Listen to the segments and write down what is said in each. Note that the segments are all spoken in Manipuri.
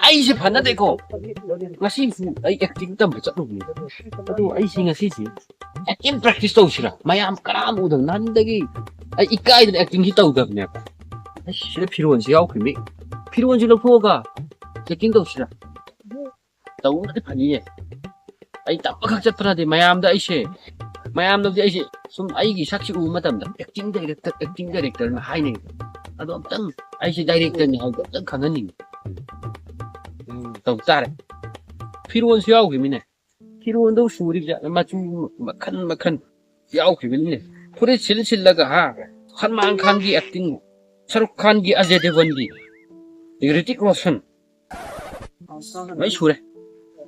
ꯑꯩꯁꯦ ꯐꯅꯗꯦꯀꯣ ꯉꯁꯤꯁꯤ ꯑꯩ ꯑꯦꯛꯇꯤꯡ ꯇꯝꯕ ꯆꯠꯂꯨꯕꯅꯤ ꯑꯗꯨ ꯑꯩꯁꯤ ꯉꯁꯤꯁꯤ ꯑꯦꯛꯇꯤꯡ ꯄ꯭ꯔꯦꯛꯇꯤꯁ ꯇꯧꯁꯤꯔꯥ ꯃꯌꯥꯝ ꯀꯅꯥꯝ ꯎꯗꯕ ꯅꯍꯥꯟꯗꯒꯤ ꯑꯩ ꯏꯀꯥꯏꯗꯅ ꯑꯦꯛꯇꯤꯡꯁꯤ ꯇꯧꯗꯕꯅꯦꯕ ꯑꯩ ꯁꯤꯗ ꯐꯤꯔꯣꯟꯁꯤ ꯌꯥꯎꯈ꯭ꯔꯤꯃꯤ ꯐꯤꯔꯣꯟꯁꯤ ꯂꯧꯊꯣꯛꯑꯒ ꯑꯦꯛꯇꯤꯡ ꯇꯧꯁꯤꯔꯥ ꯇꯧꯕꯅꯗꯤ ꯐꯅꯤꯌꯦ ꯑꯩ ꯇꯞꯄꯈꯛ ꯆꯠꯄ ꯅꯠꯇꯦ ꯃꯌꯥꯝꯗꯗꯤ ꯑꯩꯁꯦ ꯁꯨꯝ ꯑꯩꯒꯤ ꯁꯛꯁꯤ ꯎꯕ ꯃꯇꯝꯗ ꯑꯦꯛꯇꯤꯡ ꯗꯥꯏꯔꯦꯛꯇꯔꯅ ꯍꯥꯏꯅꯩ ꯑꯗꯣ ꯑꯝꯇꯪ ꯑꯩꯁꯦ ꯗꯥꯏꯔꯦꯛꯇꯔꯅꯤ ꯍꯥꯏꯕꯗꯣ ꯑꯝꯇꯪ ꯈꯪꯍꯟꯅꯤꯡꯉꯤ ꯇꯧ ꯇꯥꯔꯦ ꯐꯤꯔꯣꯟꯁꯨ ꯌꯥꯎꯈꯤꯕꯅꯤꯅꯦ ꯐꯤꯔꯣꯟꯗꯣ ꯁꯨꯔꯤꯕ ꯃꯆꯨ ꯃꯈꯟ ꯃꯈꯟ ꯌꯥꯎꯈꯤꯕꯅꯤꯅꯦ ꯐꯨꯔꯤꯠ ꯁꯤꯜꯂꯒ ꯁꯜꯃꯥꯟ ꯈꯥꯟꯒꯤ ꯑꯦꯛꯇꯤꯡ ꯁꯔꯨꯛ ꯈꯥꯟꯒꯤ ꯑꯖय ꯗꯦꯚꯒꯟꯒꯤ ꯔꯤꯇꯤꯛ ꯔꯣꯁꯟ ꯂꯣꯏ ꯁꯨꯔꯦ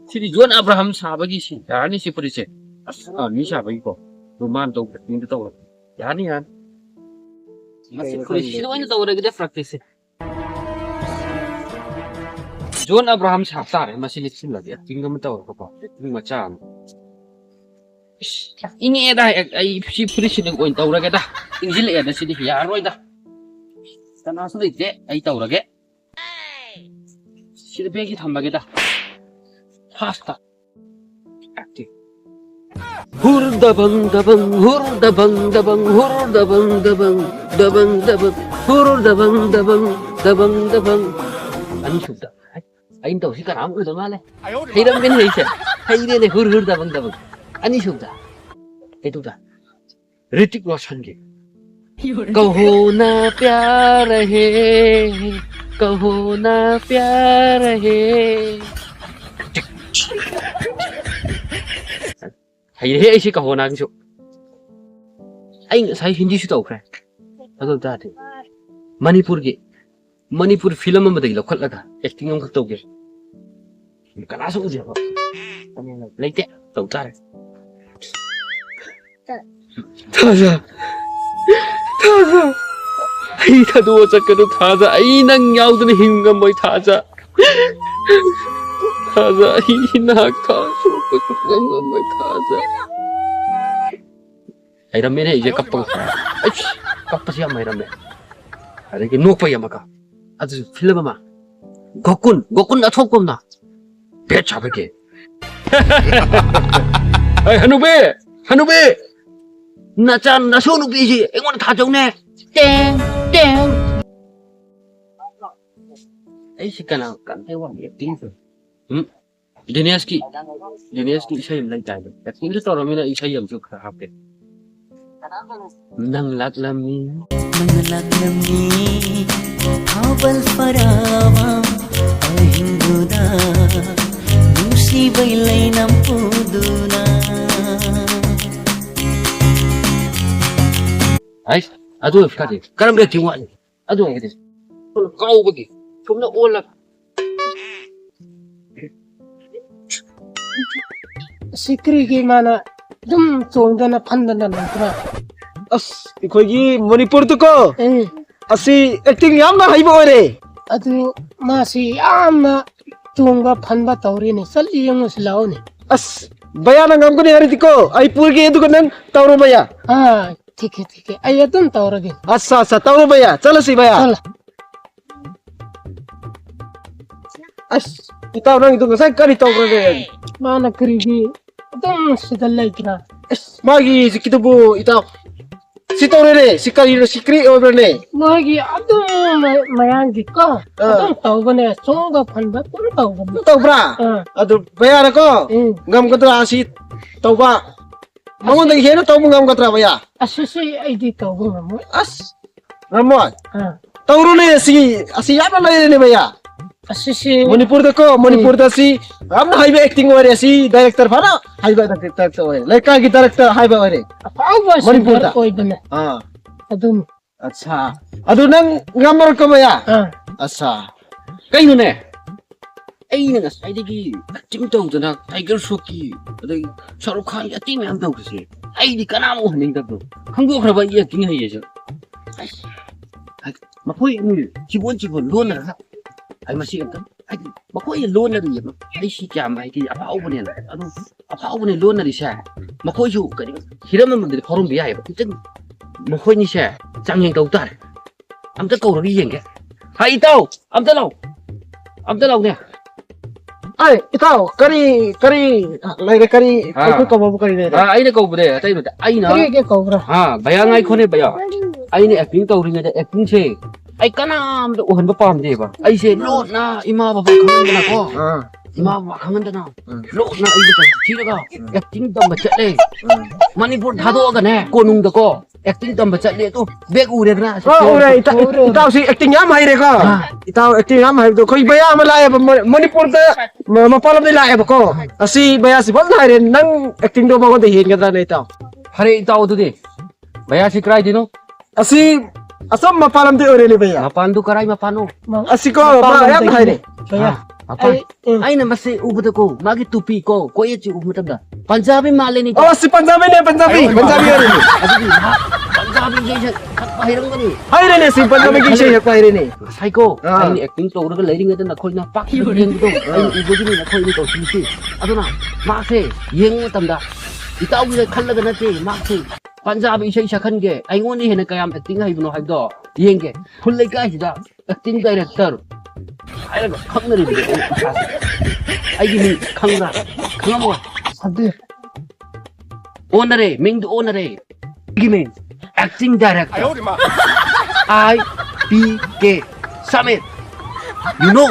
ꯁꯤꯗꯤ ꯖꯣꯟ ꯑꯕ꯭राꯍꯝ ꯁꯥꯕꯒꯤ ꯁꯤ ꯌꯥꯔꯅꯤ ꯁꯤ ꯐꯨꯔꯤꯠꯁꯦ ꯑꯁ ꯃꯤ ꯁꯥꯕꯒꯤꯀꯣ ꯔꯣꯃꯥꯟ ꯇꯧꯕ ꯑꯦꯛꯇꯤꯡꯗ ꯇꯧꯔ ꯌꯥꯅꯤ ꯃꯁꯤ ꯐꯨꯔꯤꯠꯁꯤꯗ ꯑꯣꯏꯅ ꯇꯧꯔꯒꯗꯤ ꯄ꯭ꯔꯥꯛꯇꯤꯁꯁꯦ ꯖꯣꯟ ꯑꯕ꯭राहम ꯁꯥꯕ ꯇꯥꯔꯦ ꯃꯁꯤ ꯂꯤꯠꯁꯤꯜꯂꯒꯦ ꯑꯦꯛꯇꯤꯡ ꯑꯃ ꯇꯧꯔꯒꯀꯣ ꯑꯦꯛꯇꯤꯡ ꯃꯆꯥ ꯑꯃ ꯏꯪꯉꯛꯑꯦꯗ ꯑꯩ ꯁꯤ ꯐꯨꯔꯤꯠꯁꯤꯗ ꯑꯣꯏꯅ ꯇꯧꯔꯒꯦꯗ ꯏꯪꯁꯤꯜꯂꯛꯑꯦꯗ ꯁꯤꯗꯤ ꯌꯥꯔꯔꯣꯏꯗ ꯀꯅꯥꯁꯨ ꯂꯩꯇꯦ ꯑꯩ ꯇꯧꯔꯒꯦ sini bagi tambah kita pasta active hur dabang dabang hur dabang dabang hur dabang dabang dabang dabang hur dabang dabang dabang dabang ani sudah ain tahu sih karam udah malah hiram kan ini sih hiram ini hur dabang dabang ani sudah itu dah Hrithik Roshan के कहो ना प्यार है कहो ना प्यार है hay thế chứ kहो na cái chỗ anh sai Hindi sudah ukra atau tadi Manipur film mà đây là khất là cả acting ông khất tàu kia cả lá số gì vậy lấy tệ tàu ta này 타자 아이 다 누워졌거든 타자 아이 난 야우드는 힘과 뭐이 타자 이 나카 소금 뭐이 타자 이런 면에 이제 깜빡 아이씨 깜빡이 안 이런 면 아 이게 누워봐야 막아 아주 필름아마 거꾼 나 톡검나 배 잡을게 아이 한우배 나짠 나 소누비지 이거는 다 적네 땡 ấy chỉ cần nào cảm thấy hoàn thiện tính rồi Dineski xây lên tài được các những cái trò đó mới là xây dựng cho học được năng lạc làm awal farawa ahinguda nusi bailai nampuduna ai aduh kali karam dia tiwak ni aduh kata kau pergi cuma olah sikri gimana dum chongdana phandana nantra as ikhogi Manipur to ko asi acting yamna haiba ore adu masi amna chongba phanba tawrine salli yong slaone as bayana ngamgani hari ko ai purgi edu ko nang tawro baya ha ठीक है आइए तुम तौरगे अच्छा तौरो भैया चलो सी भैया चल अस इताव नंग तो sai kari tawrगे mana krigi तुम sidalla ikra magi sikitubu itaw si tawrele sikri obrene magi adu mayangi ko tum tawbane songa phanba tum tawbane tawbra adu भैया ko ngam kadra asi tawba Mangun tadi hena tahu mengam katra ya? Asisi ID tahu ngamu. As, Ramon. Tahu rune si apa lagi ni ya? Asisi. Manipur dah si, am na highway acting wari si director mana? Highway director tu wari. Leka ki director highway wari. Apa awak Manipur dah? Koi benar. Adun. Acha. Adun nang ngamar ko ya? Acha. Kayu ne? ꯑꯩꯅ ꯉꯁꯥꯏꯗꯒꯤ ꯑꯦꯛꯇꯤꯡ ꯇꯧꯗꯅ ꯇꯥꯏꯒꯔ ꯁ꯭ꯔꯣꯐꯀꯤ ꯑꯗꯩ ꯁꯥꯔꯨꯛ ꯈꯥꯟꯒꯤ ꯑꯦꯛꯇꯤꯡ ꯃꯌꯥꯝ ꯇꯧꯕꯁꯦ ꯑꯩꯗꯤ ꯀꯅꯥꯝ ꯎꯍꯟꯅꯤꯡꯗꯕꯗꯣ ꯈꯪꯗꯣꯛꯈ꯭ꯔꯕ ꯑꯩ ꯑꯦꯛꯇꯤꯡ ꯍꯩꯌꯦꯁꯦ ꯃꯈꯣꯏ ꯆꯤꯕꯣꯟ ꯂꯣꯟꯅꯔꯒ ꯑꯩ ꯃꯁꯤ ꯑꯝꯇꯪ ꯍꯥꯏꯗꯤ ꯃꯈꯣꯏꯅ ꯂꯣꯟꯅꯔꯤꯌꯦꯕ ꯑꯩ ꯁꯤ ꯀꯌꯥꯝ ꯍꯥꯏꯗꯤ ꯑꯐꯥꯎꯕꯅꯦꯅ ꯑꯗꯨ ꯑꯐꯥꯎꯕꯅꯦ ꯂꯣꯟꯅꯔꯤꯁꯦ ꯃꯈꯣꯏꯁꯨ ꯀꯔꯤ ꯍꯤꯔꯝ ꯑꯃꯗꯗꯤ ꯐꯥꯎꯔꯝꯕ ꯌꯥꯏꯑꯕ ꯑꯝꯇꯪ ꯃꯈꯣꯏꯅꯤꯁꯦ ꯆꯥꯡꯌꯦꯡ ꯇꯧ ꯇꯥꯔꯦ ꯑꯝꯇ ꯀꯧꯔꯒ ꯌꯦꯡꯒꯦ ꯏꯇꯥꯎ ꯑꯝꯇ ꯂꯥꯎꯅꯦ Ay, itaw, kari lay kari ko ko mo kari ne. ai na ko bude tai no ai na Kiri ke kau bra. ha baya ngai khone baya ai ne acting tau ri ne acting che ai kanam do han ba pam de ba ai se lo na ima ba ba khang na ko ima ba khang na lo na ai ba chi ga acting dam ba chat le manipur tha do ga ne ko nung da ko acting dam ba chat le to bek u de na Ora itaw si acting yam hay re ko. Itaw acting yam hay do koi baya malaya Manipur da mapalam nila ay ko. Asi baya si bol hay rin nang acting do ba ko dihin ka na itaw. hare tau tu de baya si krai dino Asi asam mapalam di ore ni baya. mapan du karai mapano Asi ko ba yam hay re. Saya. apa ai na mase u bu ko magi tupi ko ye chi u mutab da punjabi male ni Oh si Punjabi ne Punjabi ore ni. Aduh, Punjabi je khat bahirang kan ni. Hay re ne si Punjabi ki siya ko hay re ni. Sai ko, ai acting to ura lai ring na khoi na pak hi yeng to. Ai ibu ji na khoi ni to si si. Aduna, ma se yeng tam da. Itaw ni khal la na te ma se. Punjabi sei sakhan ge ai ngon ni hena kayam acting hai buno hai do. Yeng ge phul lai ka hi da acting director. Ai la khang na ri. Ai gi ni khang ra. Khang mo. Sadir. Onare, Ming du onare. Gimen, acting director. IPK Summit. You know,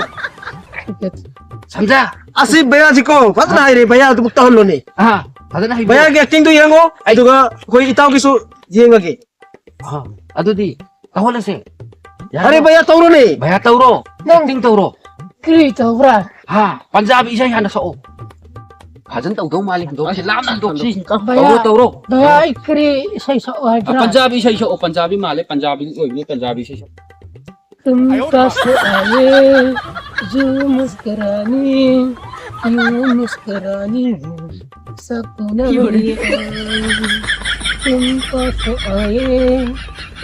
समझा? Asi baya si ko, pat na hay re baya tu bukta holo ni. हाँ, पता नहीं Baya ki acting tu yang o, ay duga koi itaw ki su yang agi. हाँ, अदुदी, कहोले से? Are baya tawro ni. भैया तौरो, acting तौरो. Kiri kau bra. हाँ, पंजाबी इसे यहाँ नसो. भजन तौरो मालिक दो, लाम दो सी. Baya. तौरो. Baya kiri saya so hai bra. Punjabi इसे ओ पंजाबी माले पंजाबी ओ ये पंजाबी इसे. तुम पास आए जो मुस्कुरानी यूं मुस्कुरानी सपना ये तुम पास आए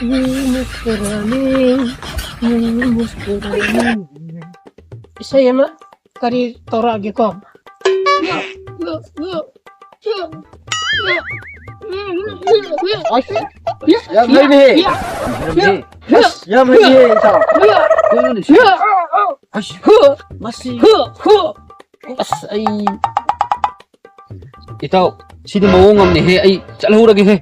यूं मुस्कुरानी यूं मुस्कुरानी saya mah kari tora ge ko Yang hay ni. Yang hay ni itaw. Ash, masih. As ay. Ito, sino mo ngam ni he ay chalhura ge he.